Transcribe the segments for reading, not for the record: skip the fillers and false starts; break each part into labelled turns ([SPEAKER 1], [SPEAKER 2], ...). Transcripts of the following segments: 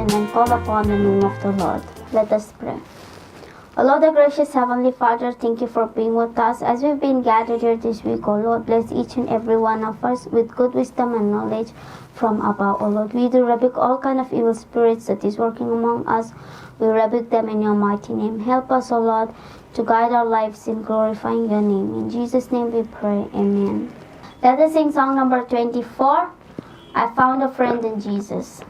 [SPEAKER 1] name and call upon the name of the Lord. Let us pray. O Lord, the gracious Heavenly Father, thank you for being with us as we've been gathered here this week. O Lord, bless each and every one of us with good wisdom and knowledge from above. O Lord, we do rebuke all kind of evil spirits that is working among us. We rebuke them in your mighty name. Help us, O Lord, to guide our lives in glorifying your name. In Jesus' name we pray. Amen. Let us sing song number 24, I Found a Friend in Jesus.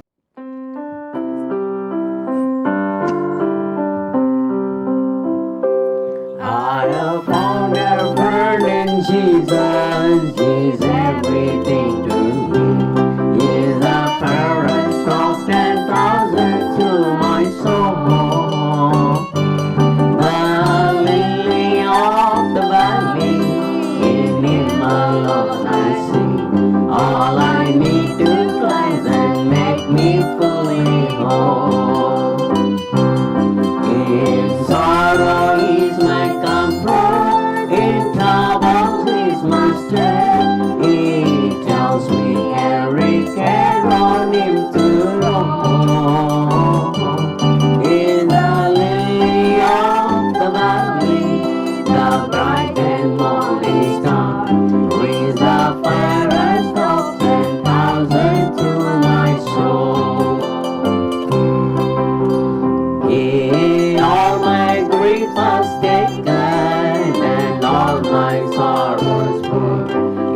[SPEAKER 2] I have found a friend in Jesus. He's everything to me. He's the fairest of 10,000 to my soul. The lily of the valley, in Him alone I see. All I need to cleanse and make me fully whole. In sorrow He's my comfort, in trouble He's my strength. He tells me every care on Him to roam. In the lily of the valley, the bright and morning star, who is the fairest of 10,000 to my soul. He all my grief has taken and all my sorrows put.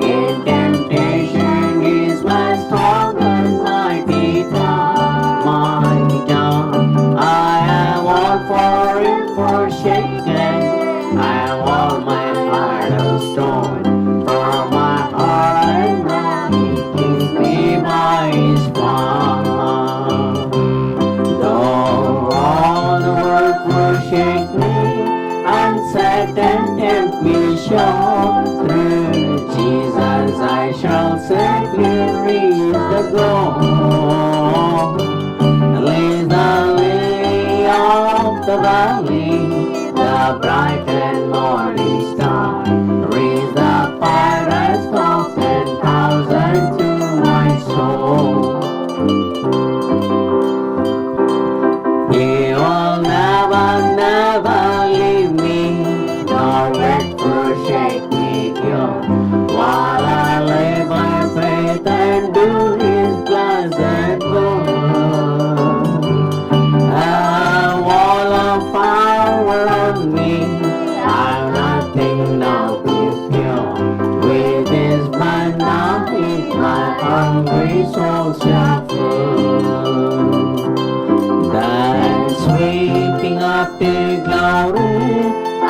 [SPEAKER 2] In temptation is my strong and mighty tower, mighty tower. I am all for Him forsaken. I am all my heart of stone. For my heart and mind He keeps me by His power. Though all the world forsake me, and Satan tempt me sure, through Jesus I shall safely reach the goal. Leave the lily of the valley, the bright and morning star, raise the fairest of 10,000 to my soul. He will never, never leave me, nor will forsake me here, while I live by faith and do His pleasant will. A wall of fire around me, I've nothing now to fear. With His blood now He's my hungry soul shall fill. Then sweeping up to glory,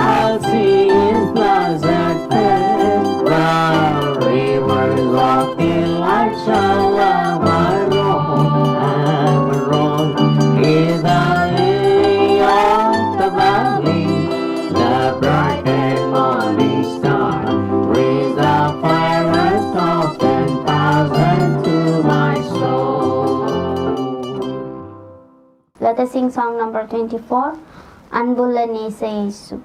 [SPEAKER 2] I'll see His blessed face. The rivers of delight shall ever roll. He's the lily of the valley, the bright and morning star, raise the fairest of 10,000 to my soul.
[SPEAKER 1] Let us sing song number 24, Anbulla ni sa Yesu.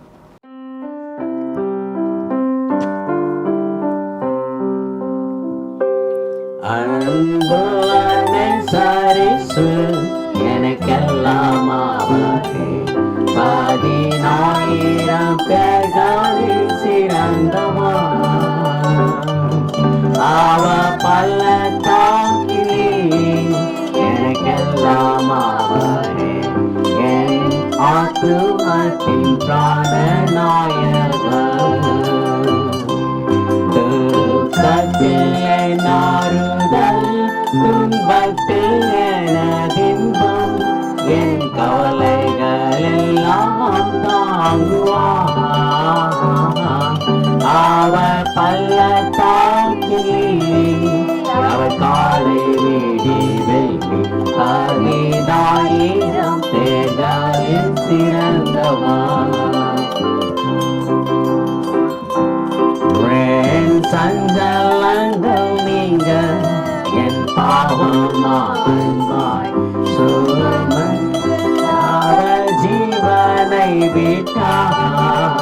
[SPEAKER 2] அன்புள்ளனை சரிசு எனக்கெல்லாம் அவரே, 10,000 பேர்களில் சிறந்தவர். அவ பள்ளத்தாக்கிலே எனக்கெல்லாம் அவரே, என் ஆத்துமத்தின் பிராணநாயகர். துக்கத்தில் என் ஆறுதல், துன்பத்தில் எனதின்பம், என் கவலைகள் எல்லாம் தாங்குவார். அவர் பள்ளத்தாக்கிலே அவர் காலை வீடி வைத்து 10,000 பேர்களில் சிறந்தவர். சஞ்சலங்கள் நீங்க என் பாவமாய் சுமன் ஜீவனை விட்டார்.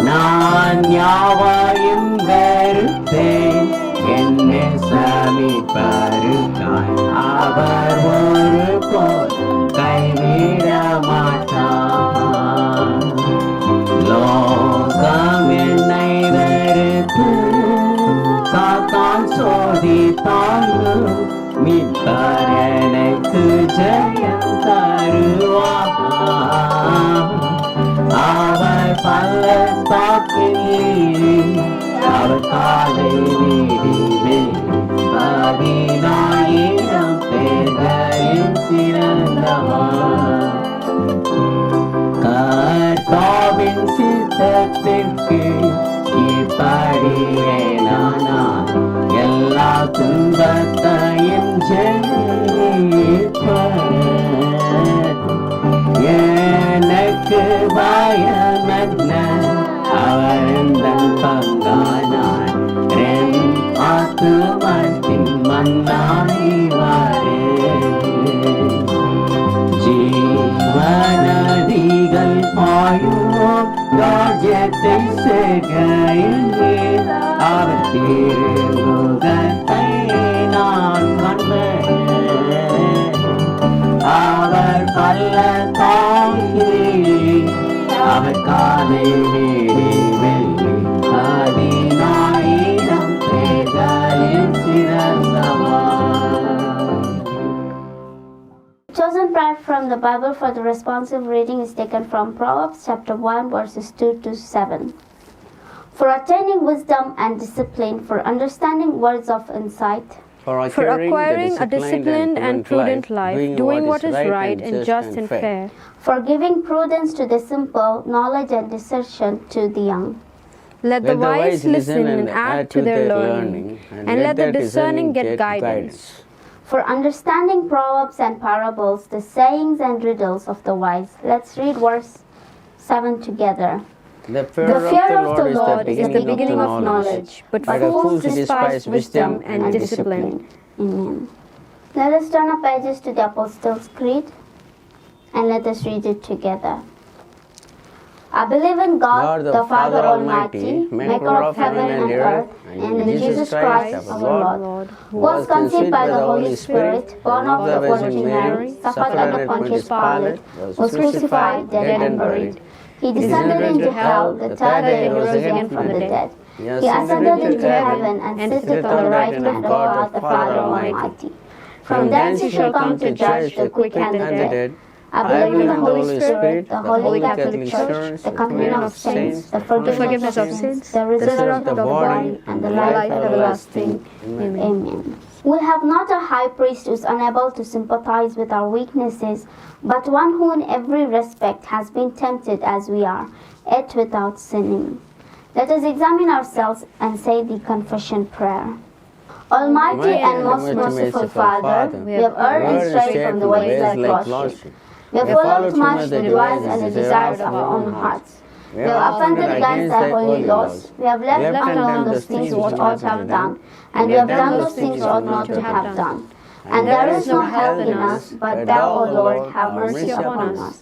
[SPEAKER 2] நான் யாவையும் வெறுத்தேன், என்னை சமிப்பருக்காய் அவர் ஒரு போல் கைவிட மாட்டார். லோகம் என்னை வெறுத்து சாத்தான் சோதித்தாலும் மீட்பர் எனக்கு ஜெயம் தருவார். அவர் பள்ளத்தாக்கில் அவர் காலை நீடினேன் 10,000 பேர்களில் சிறந்தவர். கர்த்தாவின் சித்தத்திற்கு கீழ்ப்படியே நான் எல்லா துன்பத்தையும் ஜெயிப்பேன். எனக்கு பயமல்ல அவர் எந்தன் பங்கானார். என் ஆத்துமத்தின் மன்னாயிவாரே. ஜீவநதிகள் பாயும் ராஜ்யத்தை சேர்க்கையிலே அவர் திருமுகத்தை நான் கண்டேன். அவர் பள்ளத்தாக்கிலே அவர் காலை நீடினேன் 10,000 பேர்களில் சிறந்தவர்.
[SPEAKER 1] Chosen prayer from the Bible for the responsive reading is taken from Proverbs chapter 1 verses 2 to 7. For attaining wisdom and discipline, for understanding words of insight,
[SPEAKER 3] For acquiring a disciplined and prudent life, doing what is right and just and fair.
[SPEAKER 1] for giving prudence to the simple, knowledge and discretion to the young.
[SPEAKER 3] Let the wise listen and add to their learning, and let the discerning get guidance.
[SPEAKER 1] For understanding proverbs and parables, the sayings and riddles of the wise. Let's read verse 7 together.
[SPEAKER 2] The
[SPEAKER 1] The fear of the
[SPEAKER 3] Lord is the beginning of knowledge, but fools despise wisdom and discipline.
[SPEAKER 1] Amen. Let us turn our pages to the Apostles' Creed and let us read it together. I believe in God, the Father Almighty, maker of heaven and earth, and in Jesus Christ, our Lord, who was conceived by the Holy Spirit, born of the Virgin Mary, suffered under Pontius Pilate, was crucified, dead and buried. He descended into hell, the third day rose again from the dead. He ascended into heaven and sitteth on the right hand of God the Father Almighty. From thence he shall come to judge the quick and the dead. I believe in the Holy Spirit, the Holy Catholic Church, the communion of saints, the forgiveness of sins, the resurrection of the body, and the life everlasting. Amen. We have not a high priest who is unable to sympathize with our weaknesses, but one who in every respect has been tempted as we are, yet without sinning. Let us examine ourselves and say the confession prayer. Almighty and most merciful Father, we have erred and strayed from the ways like lost. We have followed too much the desires and the desires of our own hearts. We have offended against thy holy laws. We have left undone those things which ought to have done, and we have done those things which ought not to have done. And there is no help in us, but thou, O Lord, have mercy upon us.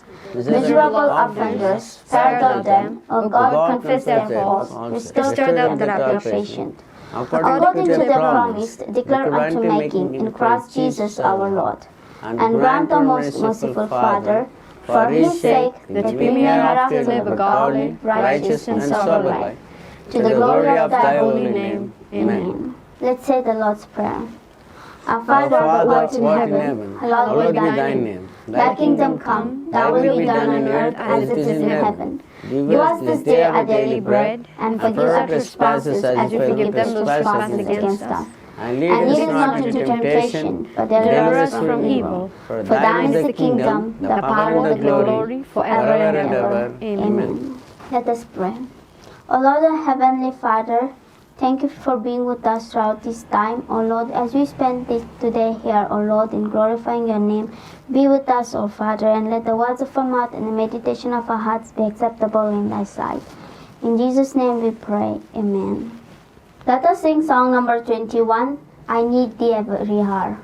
[SPEAKER 1] Miserable offenders, spare thou them, O God, confess their faults, restore them that are patient. According to the promise, declare unto making in Christ Jesus our Lord. And grant, O most merciful Father, for his sake, that we may hereafter live a godly, righteous, and sober life, to the glory of thy holy name. Amen. Let's say the Lord's Prayer. Our Father, who art in heaven, hallowed be thy name. Thy kingdom come, thy will be done on earth as it is in heaven. Give us this day our daily bread, and forgive our trespasses as we forgive them who trespass against us. And lead us not into temptation, but deliver us from evil. For thine is the kingdom, the power, and the glory, forever and ever. Amen. Let us pray. O Lord, our Heavenly Father, thank you for being with us throughout this time. O Lord, as we spend this today here, O Lord, in glorifying your name, be with us, O Father, and let the words of our mouth and the meditation of our hearts be acceptable in thy sight. In Jesus' name we pray. Amen. Let us sing song number 21, I Need Thee Every Hour.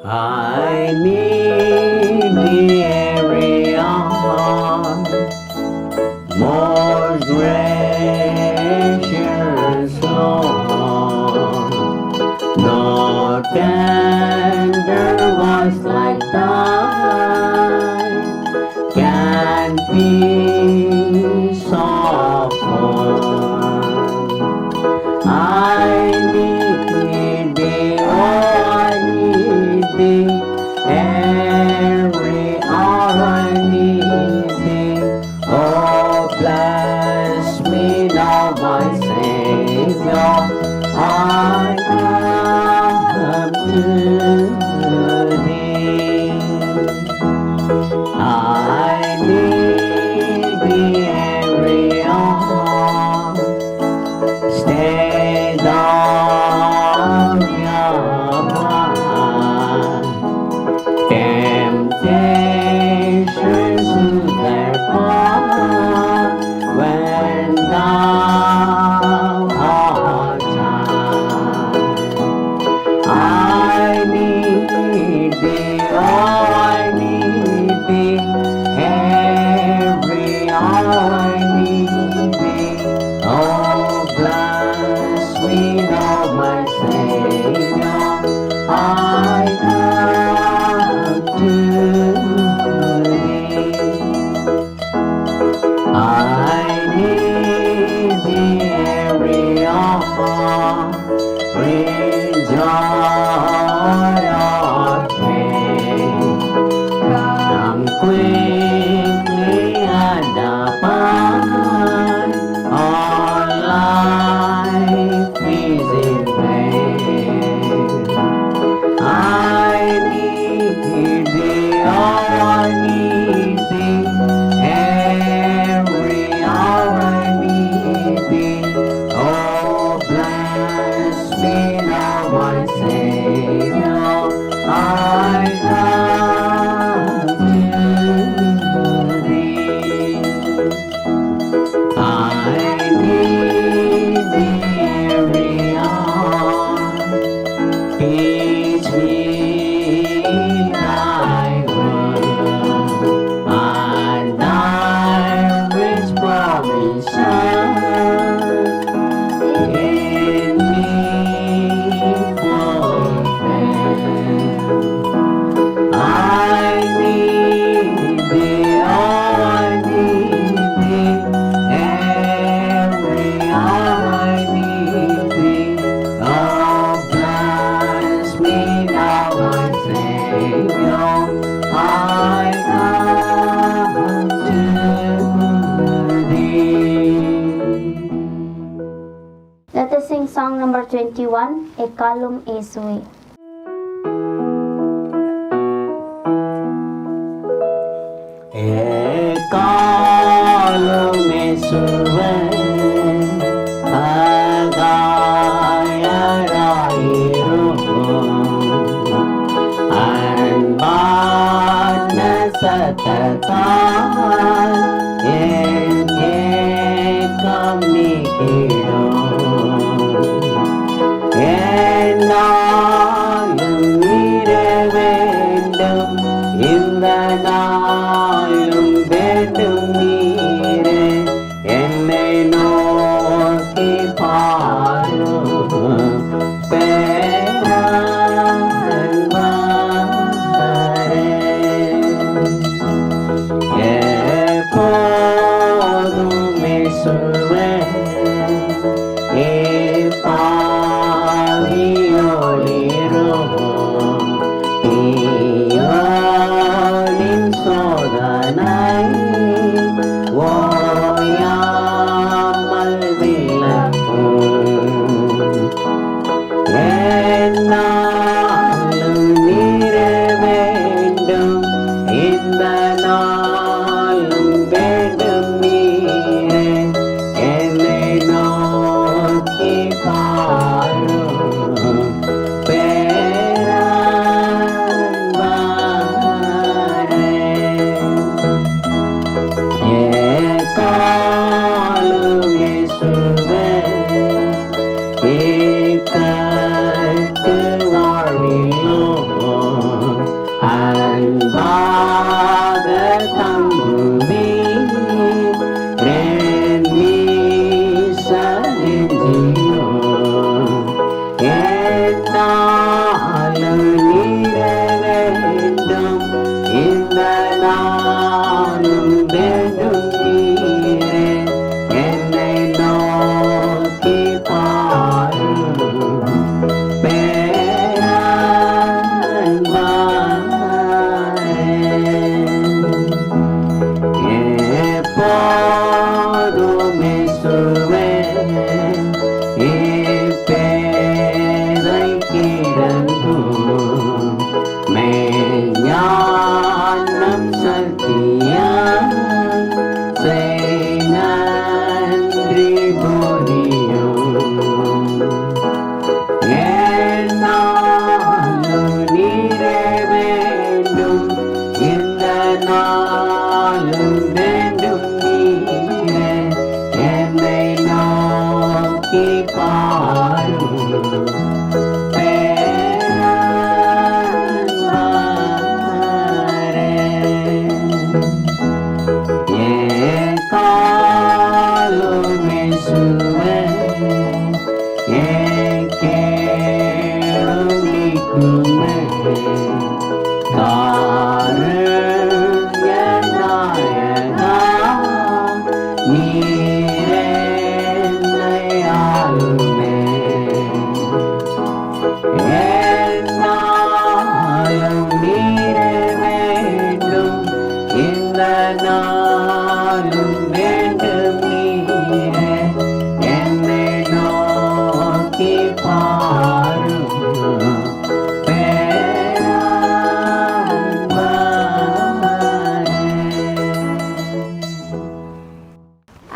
[SPEAKER 2] I need thee every hour, most gracious Lord.
[SPEAKER 1] 21 எக்காலும் இயேசுவே.
[SPEAKER 2] எக்காலும் இயேசுவே சத்தத்தால் என் ஏக்கம் நீக்கிடும். என்னாலும் நீர வேண்டும், இந்த நாளும் வேண்டும் நீரே. என்னை நோக்கி பாரும்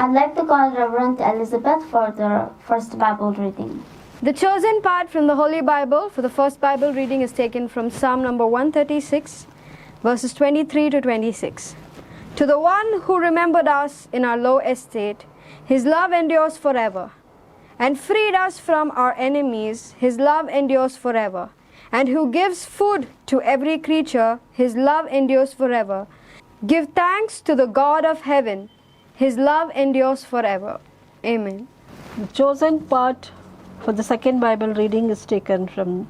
[SPEAKER 1] I'd like to call Reverend Elizabeth for the first Bible reading.
[SPEAKER 3] The chosen part from the Holy Bible for the first Bible reading is taken from Psalm number 136, verses 23 to 26. To the one who remembered us in our low estate, his love endures forever, and freed us from our enemies, his love endures forever, and who gives food to every creature, his love endures forever. Give thanks to the God of heaven, his love endures forever. Amen.
[SPEAKER 4] The chosen part for the second Bible reading is taken from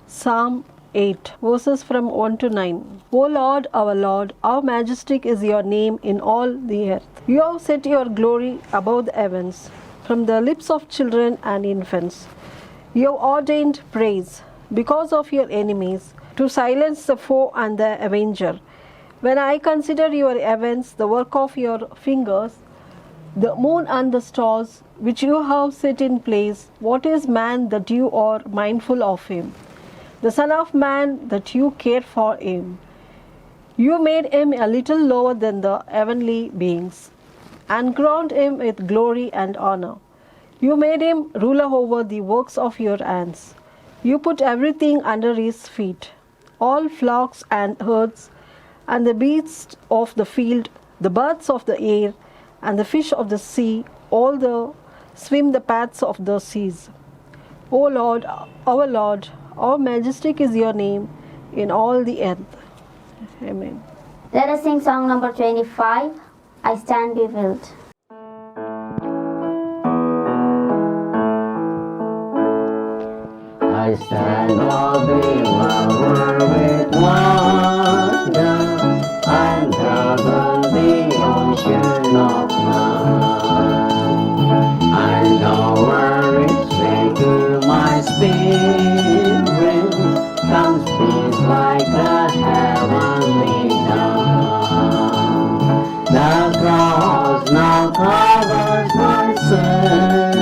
[SPEAKER 4] Psalm 8, verses from 1 to 9. O Lord, our Lord, how majestic is your name in all the earth. You have set your glory above the heavens. From the lips of children and infants, you have ordained praise because of your enemies, to silence the foe and the avenger. When I consider your heavens, the work of your fingers, the moon and the stars which you have set in place. What is man that you are mindful of him? The Son of Man that you care for him. You made him a little lower than the heavenly beings, and crowned him with glory and honor. You made him ruler over the works of your hands. You put everything under his feet, all flocks and herds, and the beasts of the field, the birds of the air, and the fish of the sea, all the swim the paths of the seas. O Lord, how majestic is your name in all the earth. Amen.
[SPEAKER 1] Let us sing song number 25, I Stand Bewildered.
[SPEAKER 2] I stand all bewildered with wonder under the ocean of love. I know where it's been to my spirit comes peace like a heavenly dawn. The cross now covers my sin.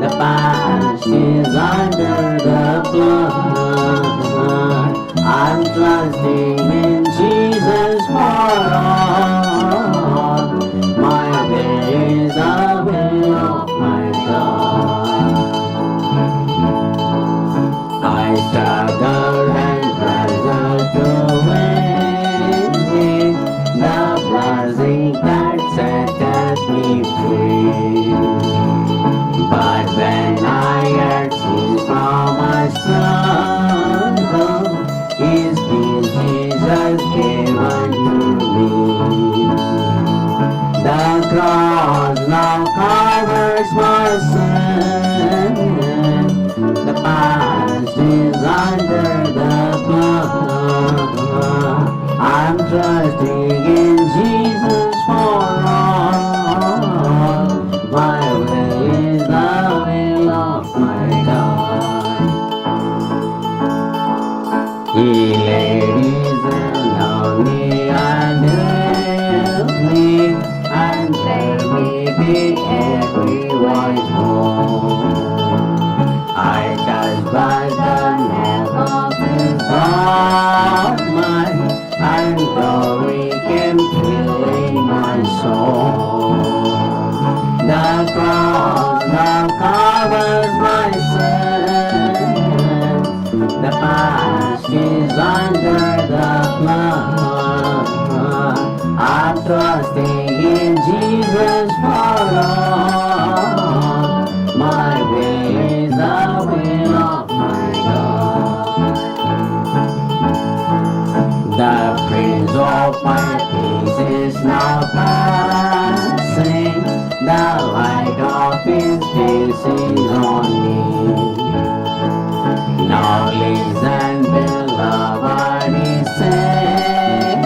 [SPEAKER 2] The past is under the blood. I'm trusting in Jesus for all. My will is the will of my God. I struggle and wrestle to win the blessing that setteth me free. But when I heard his promise struggle, his peace Jesus gave unto me. The cross now covers my sin. The past is under the blood. I'm trusting in Jesus for all. My will is the will of my God. He laid his hand on me and held me, and let me be every white home. I touched by the neck of his garment, and glory came filling my soul. The cross now covers my sin. The past is under the blood. I'm trusting in Jesus for all. My will is the will of my God. The prince of my peace is now passing. The light of his face is on me. Now listen, beloved, he saith,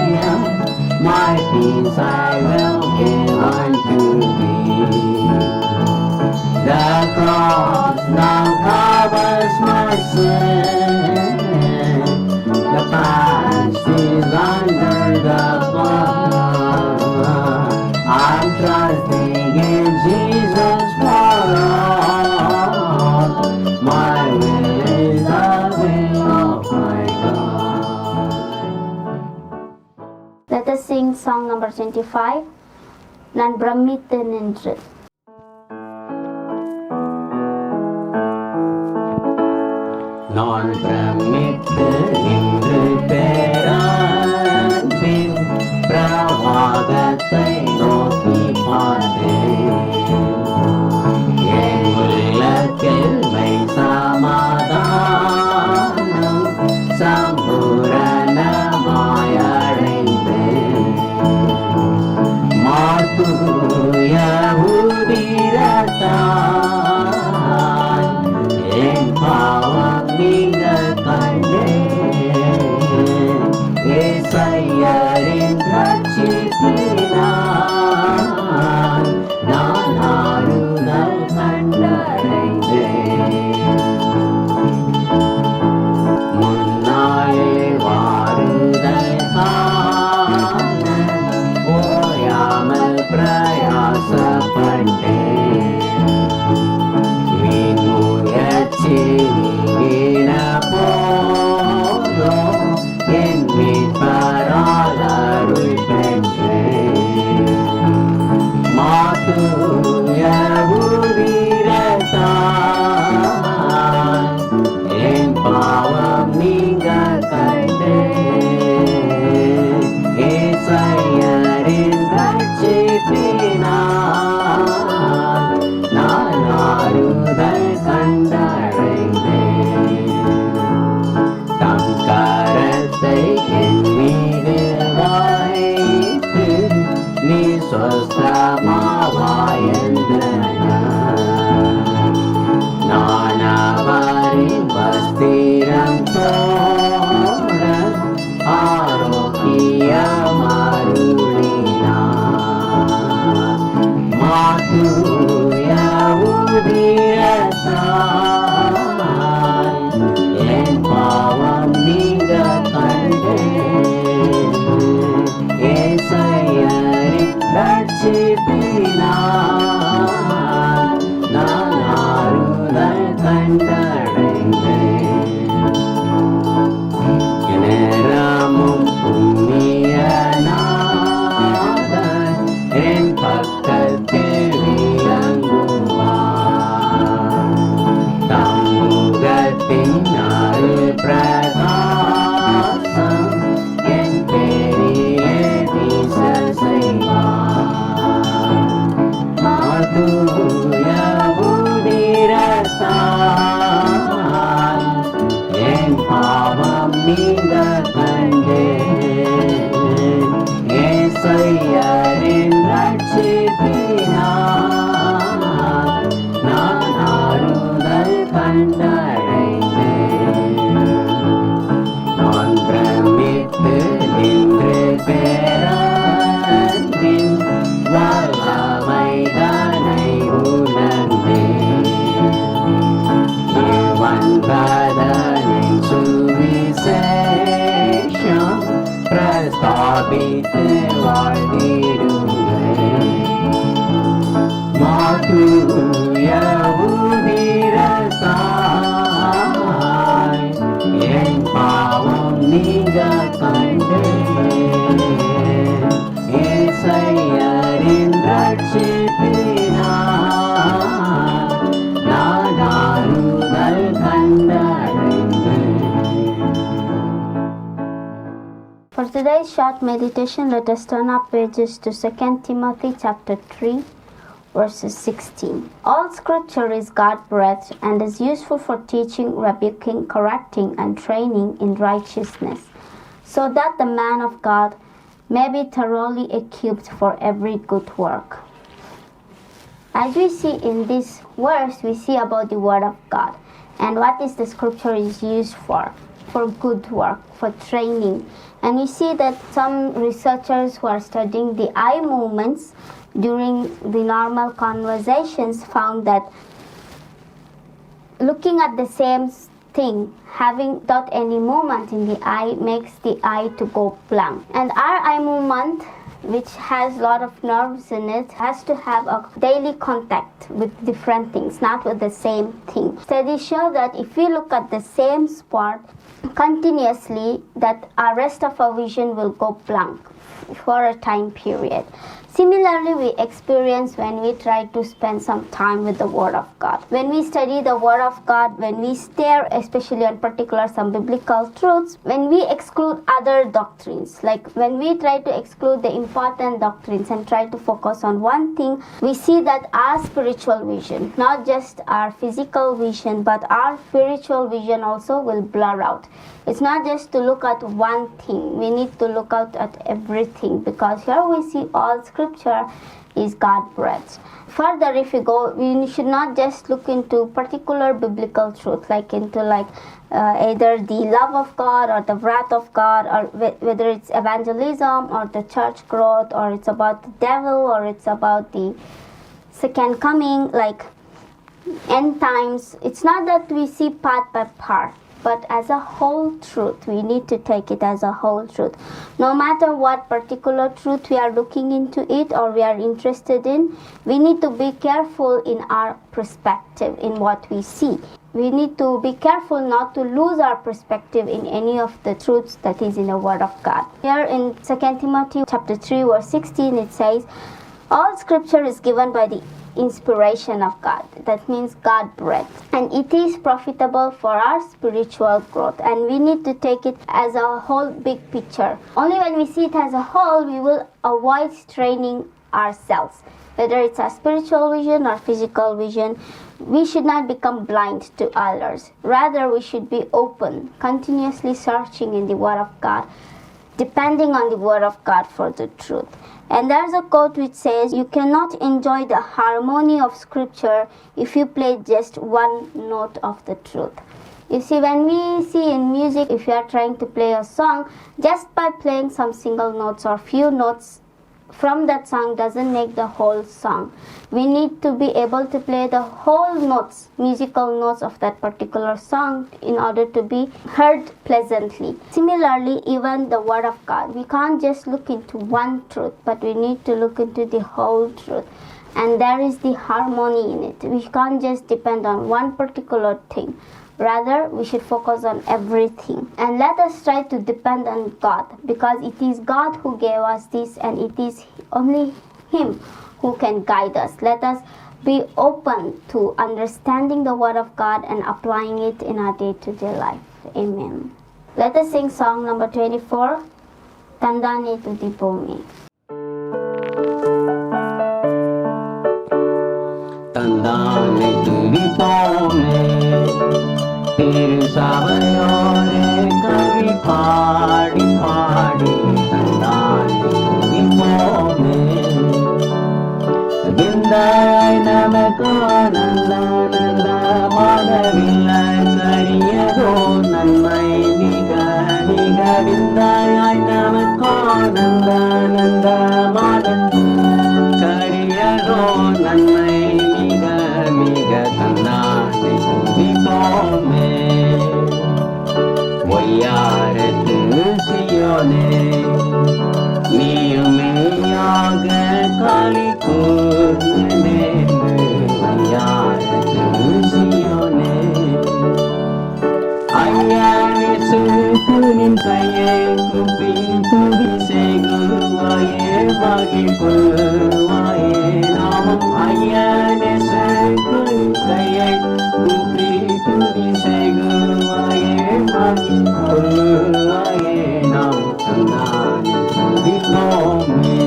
[SPEAKER 2] my peace I will give unto thee. The cross now covers my sin. The past is under the blood. I'm trusting in Jesus for all. My will is the will of my God.
[SPEAKER 1] Let us sing song number 25, Nan Brahmitu Nindru.
[SPEAKER 2] நான் பிரமித்து நின்று பேரன்பின் பிரவாகத்தை நோக்கி பார்த்தேன். என் உள்ளத்தில் மெய் சமாதானம் சம்பூரணமாய் அடைந்தேன். மாத்துய உதிரத்தால் என் பாவம் நீங்க கண்டேன். ஏசையரின் ரட்சிப்பினால் நான் ஆறுதல் கண்டடைந்தேன். முன்னாலே வாருதல் காண ஓயாமல் பிரயா தூய உதிரத்தால் என் பாவம் நீங்க கண்டேன். ஏசையரின் ரட்சிப்பினால் நான் ஆறுதல் கண்டடைந்தேன். நேரமும் புண்ணியநாதன் என் பக்கத்தில் விளங்குவார். தம்முகத்தின் அருள் பிரகாசம் என் பேரிலே வீச செய்வார். தூய உதிரத்தால் என் பாவம் நீங்க கண்டேன். ஏசையரின் ரட்சிப்பினால் நான் ஆறுதல் கண்டடைந்தேன். நான் பிரமித்து நின்று பேரன்பின் வல்லமைதனை உணர்ந்தேன். வந்ததனின் சுவிசேஷம் பிரஸ்தாபித்து வாழ்ந்திடுவேன். மாதூய உதிரத்தால் என் பாவம் நீங்க கண்டேன். ஏசையரின் ரட்சிப்பினால் நான் ஆறுதல் கண்டடைந்தேன்.
[SPEAKER 1] For today's short meditation, let us turn our pages to 2 Timothy chapter 3, verses 16. All scripture is God-breathed and is useful for teaching, rebuking, correcting, and training in righteousness, so that the man of God may be thoroughly equipped for every good work. As we see in this verse, we see about the Word of God and what is the scripture is used for good work, for training. And we see that some researchers who are studying the eye movements during the normal conversations found that looking at the same thing, having without any movement in the eye, makes the eye to go blank. And our eye movement, which has a lot of nerves in it, has to have a daily contact with different things, not with the same thing. Studies show that if we look at the same spot continuously, that our rest of our vision will go blank for a time period. Similarly, we experience when we try to spend some time with the Word of God. When we study the Word of God, when we stare especially on particular some biblical truths, when we exclude other doctrines, like when we try to exclude the important doctrines and try to focus on one thing, we see that our spiritual vision, not just our physical vision, but our spiritual vision also will blur out. It's not just to look at one thing. We need to look out at everything, because here we see all scripture is God-breathed. Further, if we go, we should not just look into particular biblical truth, like into either the love of God or the wrath of God, or whether it's evangelism or the church growth, or it's about the devil, or it's about the second coming, like end times. It's not that we see part by part, but as a whole truth. We need to take it as a whole truth. No matter what particular truth we are looking into it or we are interested in, we need to be careful in our perspective in what we see. We need to be careful not to lose our perspective in any of the truths that is in the Word of God. Here in 2 Timothy chapter 3 verse 16, it says, all scripture is given by the inspiration of God. That means God-breathed. And it is profitable for our spiritual growth. And we need to take it as a whole big picture. Only when we see it as a whole, we will avoid straining ourselves. Whether it's our spiritual vision or physical vision, we should not become blind to others. Rather, we should be open, continuously searching in the Word of God, depending on the Word of God for the truth. And there's a quote which says, you cannot enjoy the harmony of scripture if you play just one note of the truth. You see, when we see in music, if you are trying to play a song, just by playing some single notes or few notes from that song doesn't make the whole song. We need to be able to play the whole notes, musical notes of that particular song in order to be heard pleasantly. Similarly, even the Word of God, we can't just look into one truth, but we need to look into the whole truth. And there is the harmony in it. We can't just depend on one particular thing. Rather, we should focus on everything. And let us try to depend on God, because it is God who gave us this, and it is only Him who can guide us. Let us be open to understanding the Word of God and applying it in our day-to-day life. Amen. Let us sing song number 24, Tandane Tudipome.
[SPEAKER 2] தந்தானை துதிப்போமே திரு சபையோரே கவி பாடி பாடி தந்தானை துதிப்போமே விந்தாய் நமக்கோ நந்த நந்த மாதவில்லை கரியதோ நன்மை மிக மிக விந்தாய் நமக்கோ நந்த நந்த மாதம் கரியதோ நன்மை மிக தந்தானை துதிப்போமே ஒய்யாரத்து சியோனே நீயுமேயாக களி கூர்ந்தே ஒய்யாரத்து சியோனே ஐயானே சுக்குனின் கையை குப்பி துதி செய்குவாயே மகிழ்வாயே நாமம் ஐயானே சுக்குனின் கையை குப்பி துதி செய்குவாயே மகிழ்வாயே நாம் தந்தானே துதிப்போமே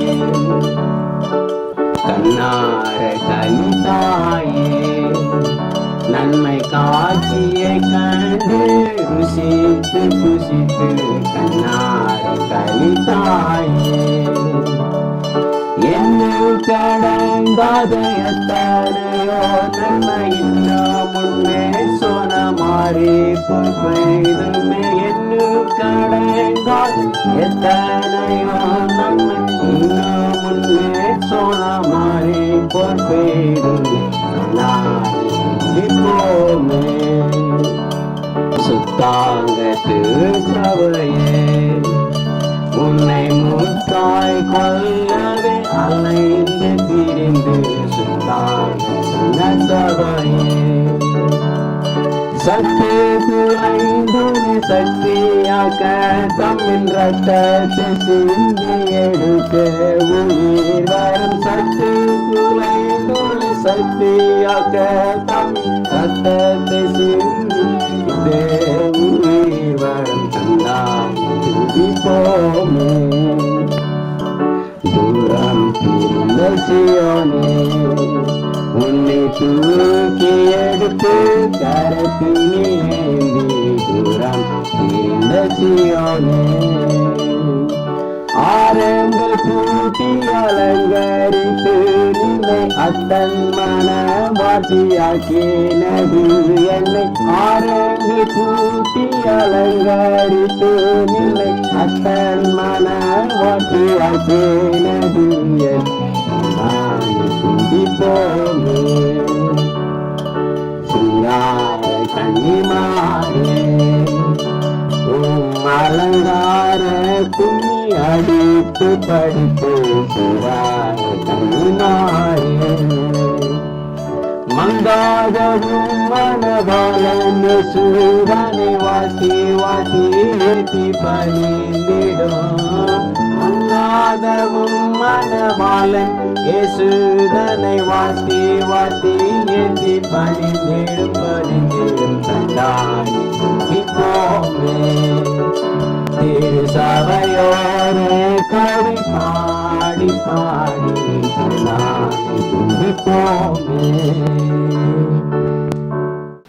[SPEAKER 2] கண்ணார கனிதாயே நன்மை காட்சியை கண்டு ருசித்து புசித்து கண்ணார கலிதாயே என்ன கடங்காத எத்தனையோ நன்மை இன்னும் முன்னே சொன்ன மாறி பொய்துமே என்ன கடங்காத எத்தனையோ நன்மை இன்னும் முன்னே சொன்ன மாறி பொய்துமே இப்போமே சுத்தாங்கத்து சபையே உன்னை முத்தாய் கொள்ளவே அலைந்து திரிந்து சுத்தாங்க சபையே சக்தி குலைந்துனி சக்தியாக்க தம்மின் ரத்தத்தை சிந்தி எடுக்க உயிர் வரும் சக்தி குலைந்துனி சக்தியாக்க தம்மின் ரத்தத்தை சிந்தி உயிர் வரும் தந்தாய் துதிப்போமே தூரம் பிரிந்த சியோனே உன்னை தூக்கி எடுத்து கரத்தினி ஏந்தி தூரம் பிரிந்த சியோனே ஆரங்கள் பூட்டி அலங்கரித்து நின்னை அத்தன் மன மாட்டியாக்கினது என்னை ஆரங்கள் பூட்டி அலங்கரித்து நின்னை அத்தன் மன மாட்டியாக்கினது நான் துதிப்போமே சிங்கார கன்னிமாரே அலங்கார கும்மி அடித்து படித்து சிவார கன்னிமாரே மங்காதவும் மனபாலன் சூரனை வாசி வாசி ஏற்றி பணிந்திடும் மங்காதவும் மனபாலன் ஏசுதனை வாசி வாசி ஏற்றி பணிந்திடும் தந்தாய் இப்போமே திரு சபையோரே கவி பாடி பாடி தந்தாய் இப்போமே.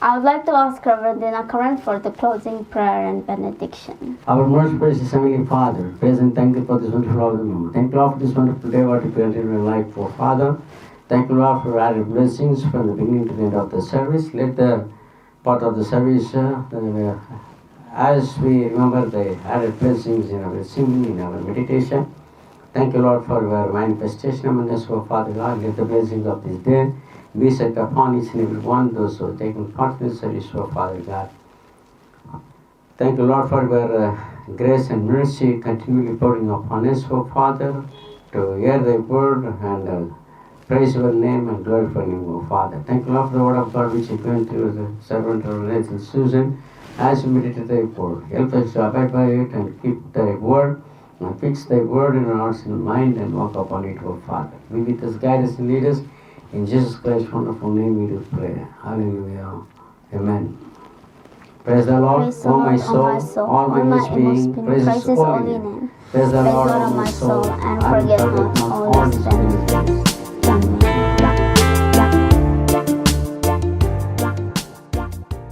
[SPEAKER 1] I would like to ask Reverend Dina Karan for the closing prayer and benediction.
[SPEAKER 2] Our most precious Heavenly Father, praise and thank you for this wonderful hour of the moment. Thank you, Lord, for this wonderful day, what you granted in my life for Father. Thank you, Lord, for added blessings from the beginning to the end of the service. Let the part of the service, as we remember the added blessings in our singing, in our meditation, Thank you, Lord, for your manifestation among us, oh Father God. Let the blessings of this day be set upon each and every one, those who have taken part in the service, oh Father God. Thank you, Lord, for your grace and mercy continually pouring upon us, oh Father, to hear thy word and praise your name and glorify your name, oh Father. Thank you, Lord, for the word of God which you given to the servant of Nathan Susan as we meditate thy word. Help us to abide by it and keep thy word and fix thy word in our hearts and mind and walk upon it, oh Father. Be with us, guide us, and lead us. In Jesus Christ's wonderful name we do pray. Hallelujah. Amen. Praise the Lord,
[SPEAKER 1] Praise the
[SPEAKER 2] O my
[SPEAKER 1] Lord, O my
[SPEAKER 2] soul, all my
[SPEAKER 1] inmost
[SPEAKER 2] being, praise His holy name. Praise the Lord, O my soul,
[SPEAKER 1] and forget not all His benefits.